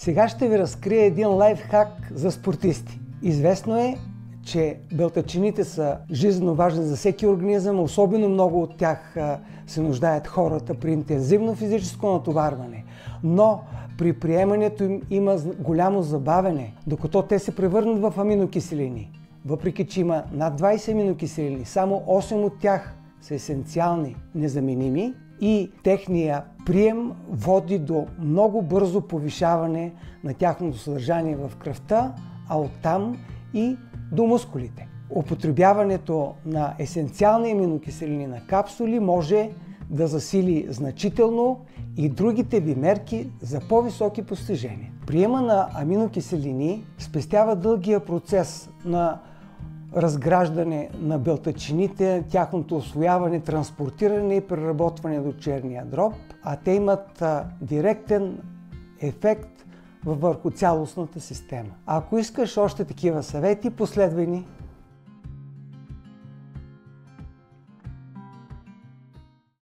Сега ще ви разкрия един лайфхак за спортисти. Известно е, че белтъчините са жизненно важни за всеки организъм, особено много от тях се нуждаят хората при интензивно физическо натоварване. Но при приемането им има голямо забавене, докато те се превърнат в аминокиселини. Въпреки че има над 20 аминокиселини, само 8 от тях са есенциални, незаменими и техния прием води до много бързо повишаване на тяхното съдържание в кръвта, а оттам и до мускулите. Употребяването на есенциални аминокиселини на капсули може да засили значително и другите ви мерки за по-високи постижения. Приема на аминокиселини спестява дългия процес на разграждане на белтъчините, тяхното усвояване, транспортиране и преработване до черния дроб, а те имат директен ефект върху цялостната система. Ако искаш още такива съвети, последвай ни!